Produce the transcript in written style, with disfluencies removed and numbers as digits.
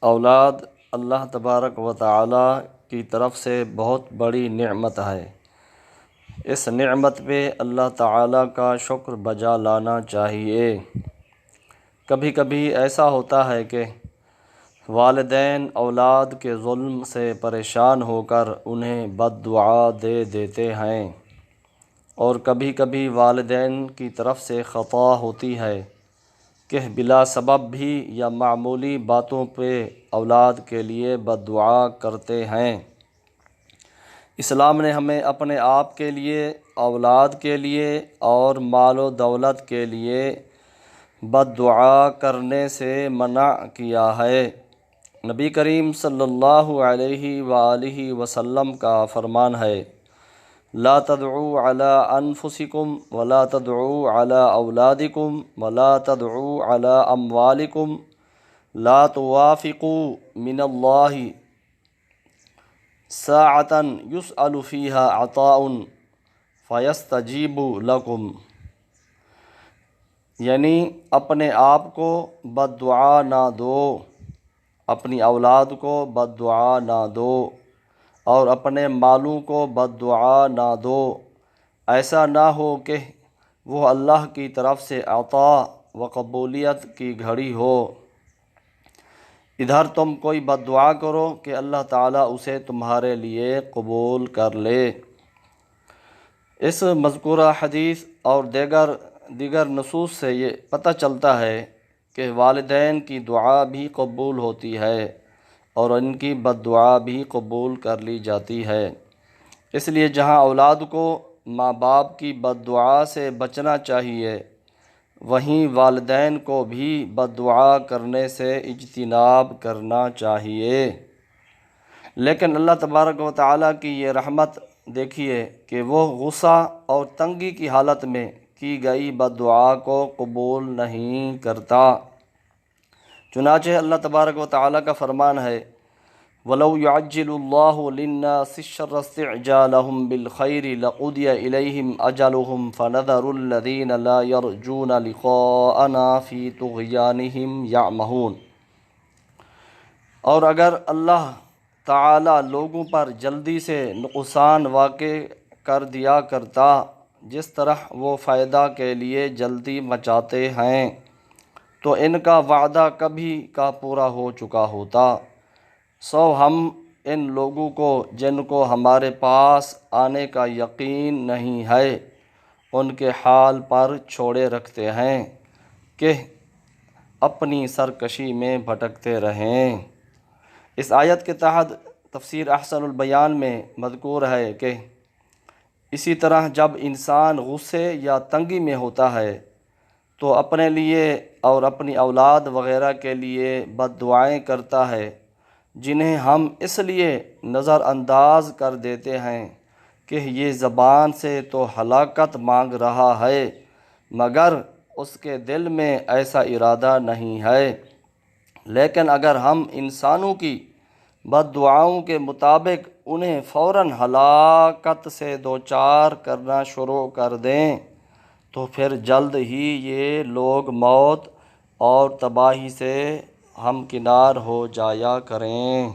اولاد اللہ تبارک و تعالی کی طرف سے بہت بڑی نعمت ہے۔ اس نعمت پہ اللہ تعالیٰ کا شکر بجا لانا چاہیے۔ کبھی کبھی ایسا ہوتا ہے کہ والدین اولاد کے ظلم سے پریشان ہو کر انہیں بد دعا دے دیتے ہیں، اور کبھی کبھی والدین کی طرف سے خطا ہوتی ہے کہ بلا سبب بھی یا معمولی باتوں پہ اولاد کے لیے بد دعا کرتے ہیں۔ اسلام نے ہمیں اپنے آپ کے لیے، اولاد کے لیے اور مال و دولت کے لیے بد دعا کرنے سے منع کیا ہے۔ نبی کریم صلی اللہ علیہ وآلہ وسلم کا فرمان ہے: لا تدعوا علی انفسکم ولا تدعوا علی اولادکم ولا تدعوا علی اموالکم لا توافقوا من اللہ ساعة یسأل فیہا عطاء فیستجیب لکم، یعنی اپنے آپ کو بد دعا نہ دو، اپنی اولاد کو بد دعا نہ دو، اور اپنے مالوں کو بد دعا نہ دو۔ ایسا نہ ہو کہ وہ اللہ کی طرف سے عطا و قبولیت کی گھڑی ہو، ادھر تم کوئی بد دعا کرو کہ اللہ تعالیٰ اسے تمہارے لیے قبول کر لے۔ اس مذکورہ حدیث اور دیگر نصوص سے یہ پتہ چلتا ہے کہ والدین کی دعا بھی قبول ہوتی ہے اور ان کی بد دعا بھی قبول کر لی جاتی ہے۔ اس لیے جہاں اولاد کو ماں باپ کی بد دعا سے بچنا چاہیے، وہیں والدین کو بھی بد دعا کرنے سے اجتناب کرنا چاہیے۔ لیکن اللہ تبارک و تعالیٰ کی یہ رحمت دیکھیے کہ وہ غصہ اور تنگی کی حالت میں کی گئی بد دعا کو قبول نہیں کرتا۔ چنانچہ اللہ تبارک و تعالیٰ کا فرمان ہے: وَلَوْ يُعَجِّلُ اللَّهُ لِلنَّاسِ الشَّرَّ اسْتِعْجَالَهُم بِالْخَيْرِ لَقُضِيَ إِلَيْهِمْ أَجَلُهُمْ فَنَذَرُ الَّذِينَ لَا يَرْجُونَ لِقَاءَنَا فِي طُغْيَانِهِمْ يَعْمَهُونَ۔ اور اگر اللہ تعالیٰ لوگوں پر جلدی سے نقصان واقع کر دیا کرتا جس طرح وہ فائدہ کے لیے جلدی مچاتے ہیں، تو ان کا وعدہ کبھی کا پورا ہو چکا ہوتا۔ سو ہم ان لوگوں کو جن کو ہمارے پاس آنے کا یقین نہیں ہے، ان کے حال پر چھوڑے رکھتے ہیں کہ اپنی سرکشی میں بھٹکتے رہیں۔ اس آیت کے تحت تفسیر احسن البیان میں مذکور ہے کہ اسی طرح جب انسان غصے یا تنگی میں ہوتا ہے تو اپنے لیے اور اپنی اولاد وغیرہ کے لیے بد دعائیں کرتا ہے، جنہیں ہم اس لیے نظر انداز کر دیتے ہیں کہ یہ زبان سے تو ہلاکت مانگ رہا ہے مگر اس کے دل میں ایسا ارادہ نہیں ہے۔ لیکن اگر ہم انسانوں کی بد دعاؤں کے مطابق انہیں فوراً ہلاکت سے دوچار کرنا شروع کر دیں تو پھر جلد ہی یہ لوگ موت اور تباہی سے ہمکنار ہو جایا کریں۔